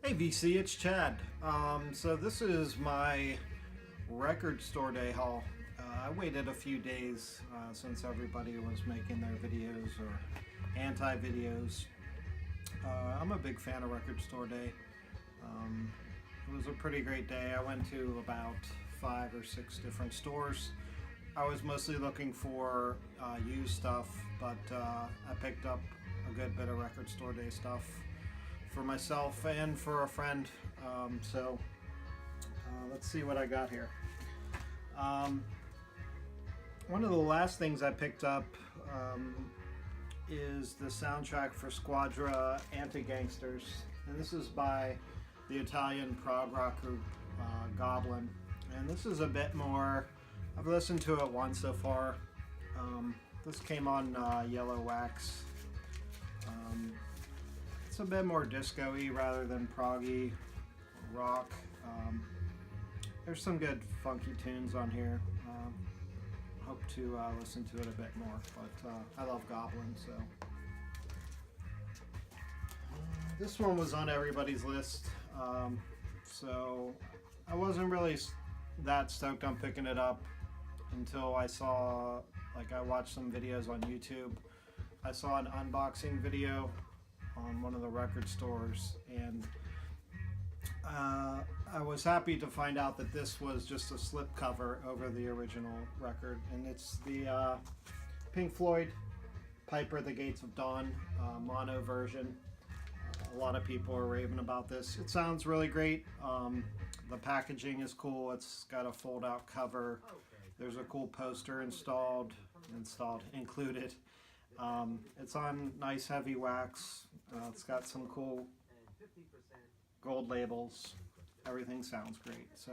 Hey VC, it's Chad. So this is my record store day haul. I waited a few days since everybody was making their videos or anti-videos. I'm a big fan of record store day. Um, it was a pretty great day. I went to about 5 or 6 different stores. I was mostly looking for used stuff, but I picked up a good bit of record store day stuff for myself and for a friend. Let's see what I got here. Um, One of the last things I picked up is the soundtrack for Squadra Anti-Gangsters, and this is by the Italian prog rock group Goblin. And this is a bit more. I've listened to it once so far. This came on Yellow Wax. Um, it's a bit more disco-y rather than proggy rock. There's some good funky tunes on here. Hope to listen to it a bit more, but I love Goblin, so. This one was on everybody's list, so I wasn't really that stoked on picking it up until I saw, I watched some videos on YouTube. I saw an unboxing video on one of the record stores, and I was happy to find out that this was just a slipcover over the original record, and it's the Pink Floyd Piper at the Gates of Dawn mono version. A lot of people are raving about this. It sounds really great. The packaging is cool. It's got a fold-out cover. There's a cool poster included. It's on nice heavy wax. It's got some cool gold labels. Everything sounds great. So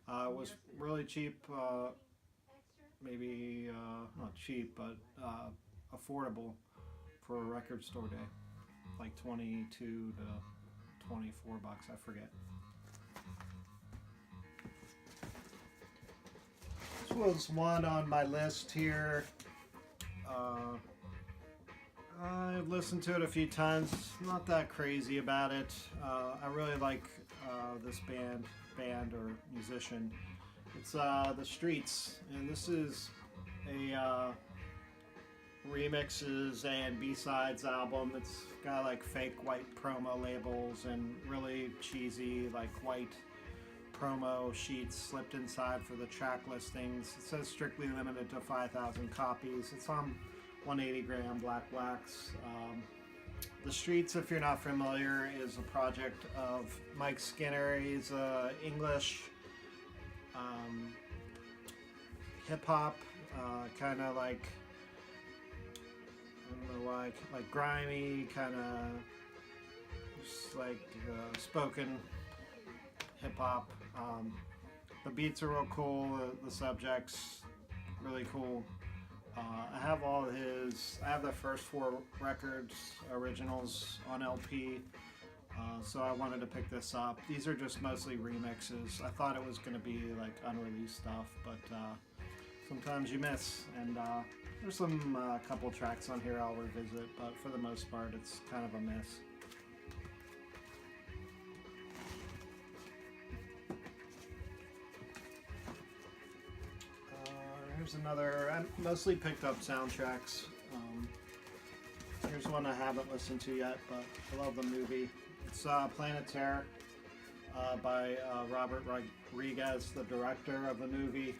it was really cheap, maybe not cheap, but affordable for a record store day, like 22 to 24 bucks, I forget. This was one on my list here. I've listened to it a few times. Not that crazy about it. I really like this band or musician. It's The Streets, and this is a remixes and B-sides album. It's got fake white promo labels and really cheesy white promo sheets slipped inside for the track listings. It says strictly limited to 5,000 copies. It's on 180 gram black wax. The Streets, if you're not familiar, is a project of Mike Skinner. He's English hip hop, kind of I don't know why, grimy, kind of just spoken hip hop. The beats are real cool. The subjects really cool. I have I have the first 4 records, originals on LP, so I wanted to pick this up. These are just mostly remixes. I thought it was going to be unreleased stuff, but sometimes you miss, and there's some couple tracks on here I'll revisit, but for the most part it's kind of a miss. Here's another. I mostly picked up soundtracks. Here's one I haven't listened to yet, but I love the movie. It's Planet Terror by Robert Rodriguez, the director of the movie.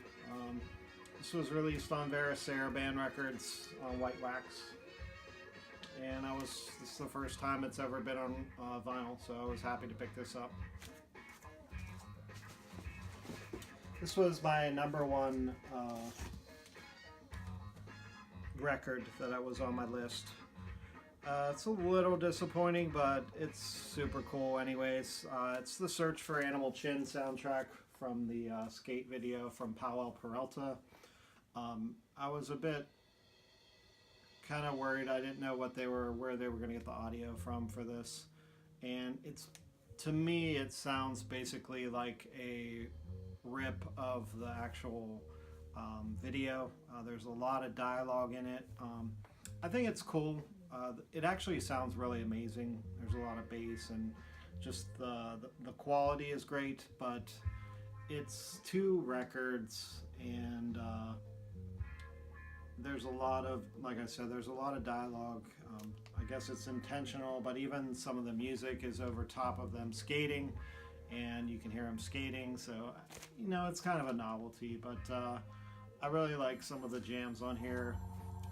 This was released on Vera Sarabande Records on white wax, and this is the first time it's ever been on vinyl, so I was happy to pick this up. This was my number one record that was on my list. It's a little disappointing, but it's super cool anyways. It's the Search for Animal Chin soundtrack from the skate video from Powell Peralta. I was a bit kind of worried. I didn't know where they were going to get the audio from for this, and to me it sounds basically like a rip of the actual video. There's a lot of dialogue in it. I think it's cool. It actually sounds really amazing. There's a lot of bass and Just the quality is great, but it's 2 records, and there's a lot of, like I said, there's a lot of dialogue. I guess it's intentional, but even some of the music is over top of them skating, and you can hear them skating, so it's kind of a novelty, but I really like some of the jams on here,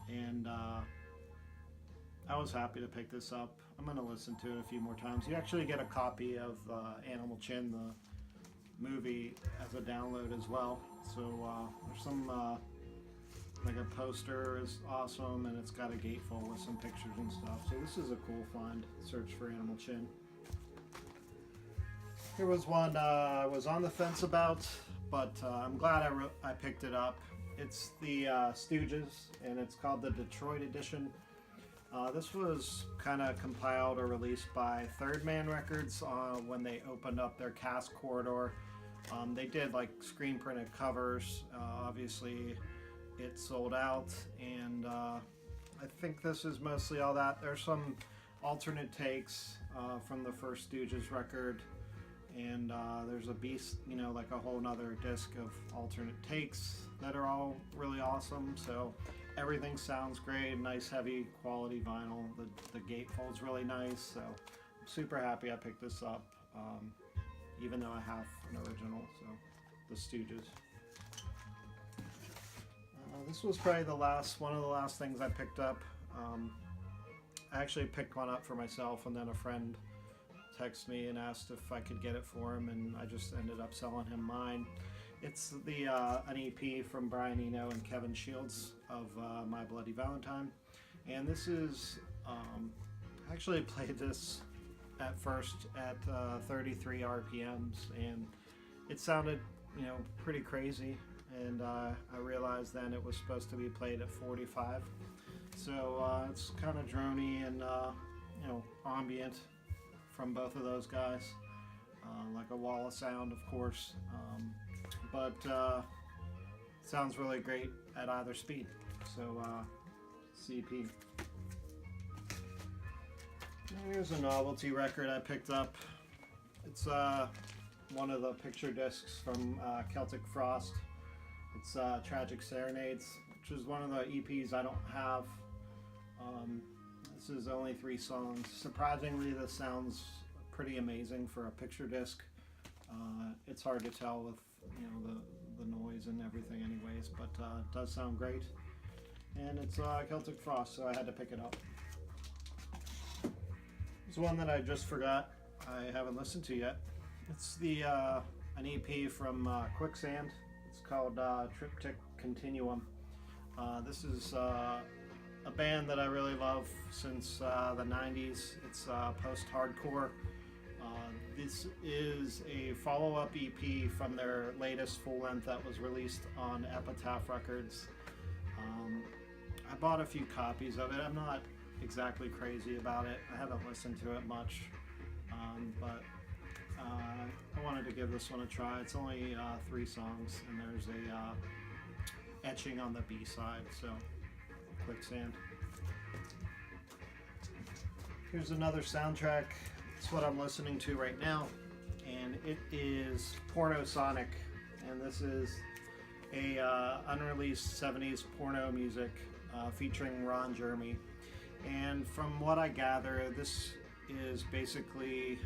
and I was happy to pick this up. I'm going to listen to it a few more times. You actually get a copy of Animal Chin, the movie, as a download as well. So there's some, like a poster is awesome, and it's got a gatefold with some pictures and stuff. So this is a cool find. Search for Animal Chin. Here was one I was on the fence about, but I'm glad I picked it up. It's the Stooges, and it's called the Detroit Edition. This was kind of compiled or released by Third Man Records when they opened up their Cask Corridor. They did like screen printed covers. Obviously, it sold out, and I think this is mostly all that. There's some alternate takes from the first Stooges record, and there's a beast, like a whole nother disc of alternate takes that are all really awesome. So everything sounds great. Nice heavy quality vinyl. The gatefold's really nice, so I'm super happy I picked this up, even though I have an original. So the Stooges. This was probably one of the last things I picked up. I actually picked one up for myself, and then a friend texted me and asked if I could get it for him, and I just ended up selling him mine. It's an EP from Brian Eno and Kevin Shields of My Bloody Valentine, and this is I actually played this at first at 33 RPMs, and it sounded pretty crazy, and I realized then it was supposed to be played at 45, so it's kind of drony and ambient from both of those guys, like a wall of sound, of course, but sounds really great at either speed. So CP. Here's a novelty record I picked up. It's one of the picture discs from Celtic Frost. It's Tragic Serenades, which is one of the EPs I don't have. This is only 3 songs. Surprisingly, this sounds pretty amazing for a picture disc. It's hard to tell with the noise and everything anyways, but it does sound great. And it's Celtic Frost, so I had to pick it up. It's one that I just forgot I haven't listened to yet. It's an EP from Quicksand. It's called Triptych Continuum. This is a band that I really love since the 90s. It's post-hardcore. This is a follow-up EP from their latest full-length that was released on Epitaph Records. I bought a few copies of it. I'm not exactly crazy about it. I haven't listened to it much, but I wanted to give this one a try. It's only 3 songs, and there's a etching on the B-side, so Quicksand. Here's another soundtrack. It's what I'm listening to right now, and it is Porno Sonic, and this is a unreleased 70s porno music featuring Ron Jeremy. And from what I gather, this is basically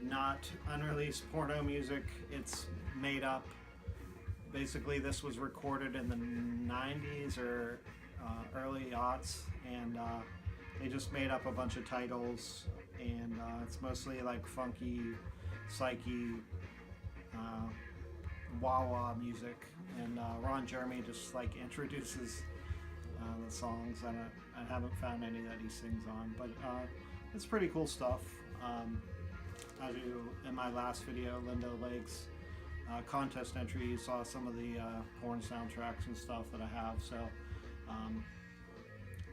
not unreleased porno music. It's made up. Basically, this was recorded in the 90s or early aughts, and they just made up a bunch of titles, and it's mostly like funky, psyche, wah-wah music, and Ron Jeremy just like introduces the songs, and I haven't found any that he sings on, but it's pretty cool stuff. As you, in my last video, Lindo Legs contest entry, you saw some of the porn soundtracks and stuff that I have, so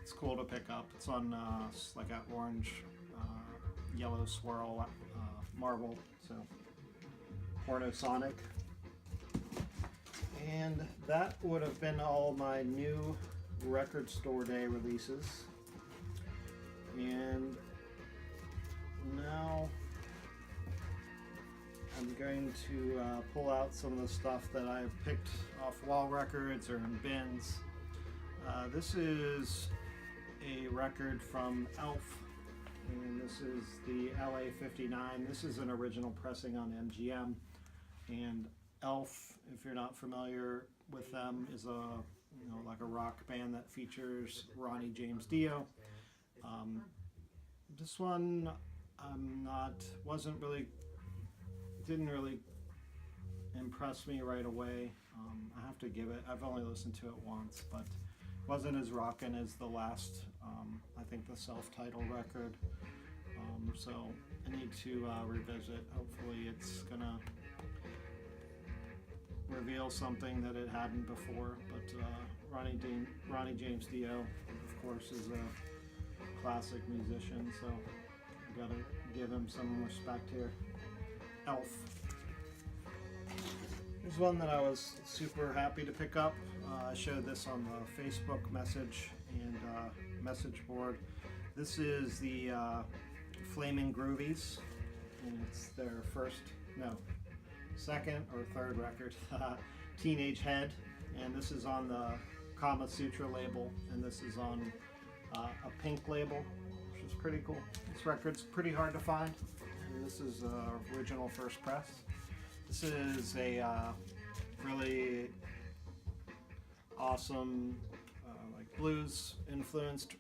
it's cool to pick up. It's on like an orange, yellow swirl marble, so Porno Sonic. And that would have been all my new Record Store Day releases. And now I'm going to pull out some of the stuff that I've picked off wall records or in bins. This is a record from Elf, and this is the LA 59. This is an original pressing on MGM, and Elf, if you're not familiar with them, is like a rock band that features Ronnie James Dio. This one didn't really impress me right away. I have to give it, I've only listened to it once, but wasn't as rockin' as the last, I think the self-titled record. So I need to revisit. Hopefully it's gonna reveal something that it hadn't before. But Ronnie James Dio, of course, is a classic musician, so I gotta give him some respect here. Elf. Here's one that I was super happy to pick up. I showed this on the Facebook message and message board. This is the Flamin' Groovies, and it's their second or third record, Teenage Head, and this is on the Kama Sutra label, and this is on a pink label, which is pretty cool. This record's pretty hard to find, and this is original first press. This is a really awesome, like blues influenced,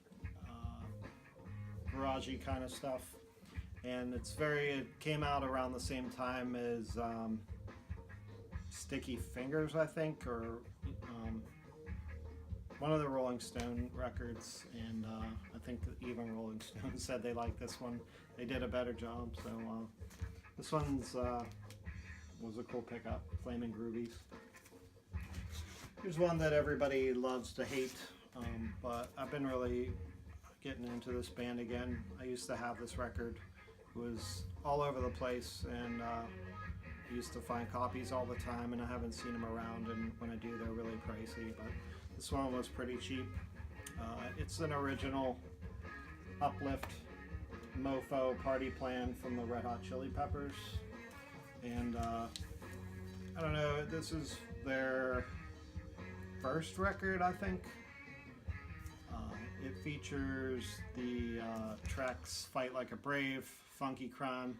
garagey kind of stuff, and it came out around the same time as Sticky Fingers, I think, or one of the Rolling Stone records, and I think even Rolling Stone said they liked this one. They did a better job, so this one's was a cool pickup, Flamin' Groovies. Here's one that everybody loves to hate, but I've been really getting into this band again. I used to have this record. It was all over the place, and I used to find copies all the time, and I haven't seen them around, and when I do, they're really pricey, but this one was pretty cheap. It's an original Uplift Mofo Party Plan from the Red Hot Chili Peppers, and I don't know, this is their first record, I think. It features the tracks Fight Like a Brave, Funky Crime,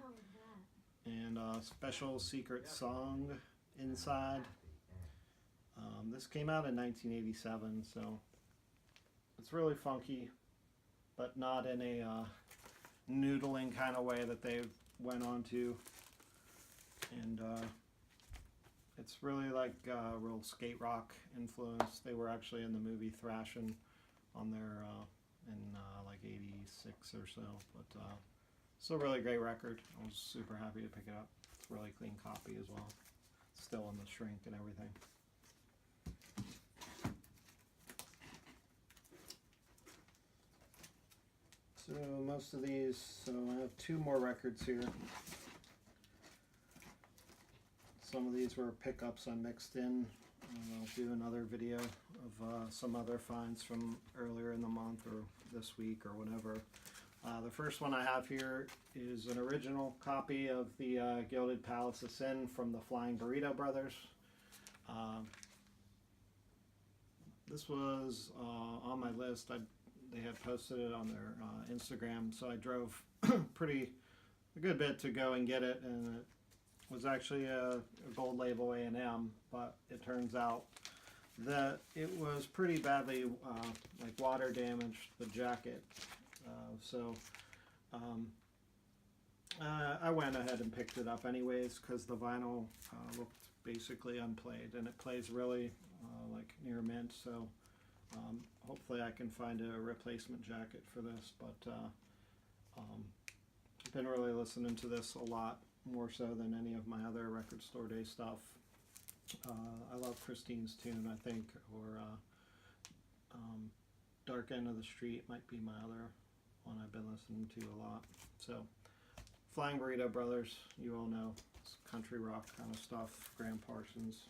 and a special secret song, Inside. This came out in 1987, so it's really funky, but not in a noodling kind of way that they went on to. And it's really like real skate rock influence. They were actually in the movie Thrashin' on their in like 86 or so, but it's a really great record. I was super happy to pick it up. It's a really clean copy as well. Still on the shrink and everything. So most of these, so I have two more records here. Some of these were pickups I mixed in. I'll do another video of some other finds from earlier in the month or this week or whatever. The first one I have here is an original copy of the Gilded Palace of Sin from the Flying Burrito Brothers. This was on my list. They had posted it on their Instagram, so I drove a good bit to go and get it, and it was actually a gold label A&M, but it turns out that it was pretty badly like water damaged, the jacket. I went ahead and picked it up anyways because the vinyl looked basically unplayed, and it plays really like near mint, so hopefully I can find a replacement jacket for this, but I've been really listening to this a lot, more so than any of my other Record Store Day stuff. I love Christine's Tune, I think, or Dark End of the Street might be my other one I've been listening to a lot. So, Flying Burrito Brothers, you all know, it's country rock kind of stuff, Graham Parsons.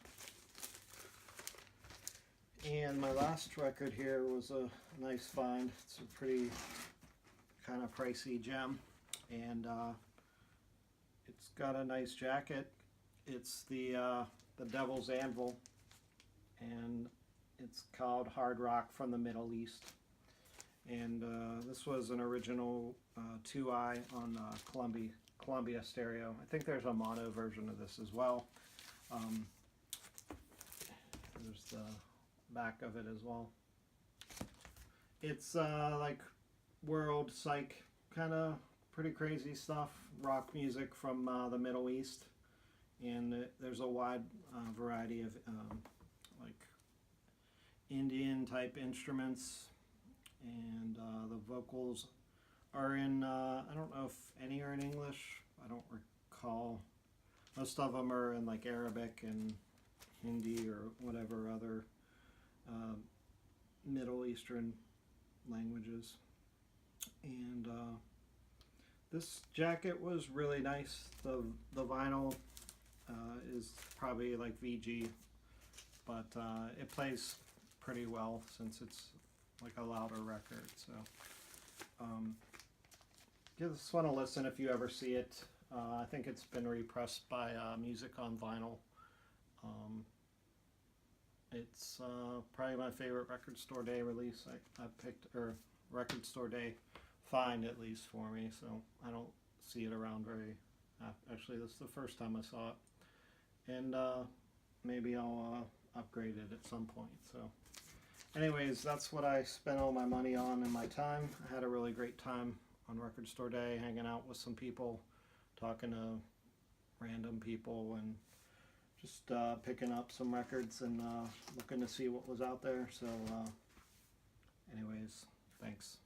And my last record here was a nice find. It's a pretty kind of pricey gem, and it's It's got a nice jacket. It's the Devil's Anvil, and it's called Hard Rock from the Middle East. And this was an original 2i on Columbia stereo. I think there's a mono version of this as well. There's the back of it as well. It's like world psych kind of pretty crazy stuff, rock music from the Middle East, and there's a wide variety of like Indian type instruments, and the vocals are in I don't know if any are in English. I don't recall. Most of them are in like Arabic and Hindi or whatever other Middle Eastern languages. And this jacket was really nice. The vinyl is probably like VG, but it plays pretty well since it's like a louder record. So give this one a listen if you ever see it. I think it's been repressed by Music on Vinyl. It's probably my favorite Record Store Day release I picked, or Record Store Day find at least for me, so I don't see it around very, actually this is the first time I saw it, and maybe I'll upgrade it at some point. So anyways, that's what I spent all my money on and my time. I had a really great time on Record Store Day, hanging out with some people, talking to random people, and just picking up some records and looking to see what was out there. So anyways, thanks.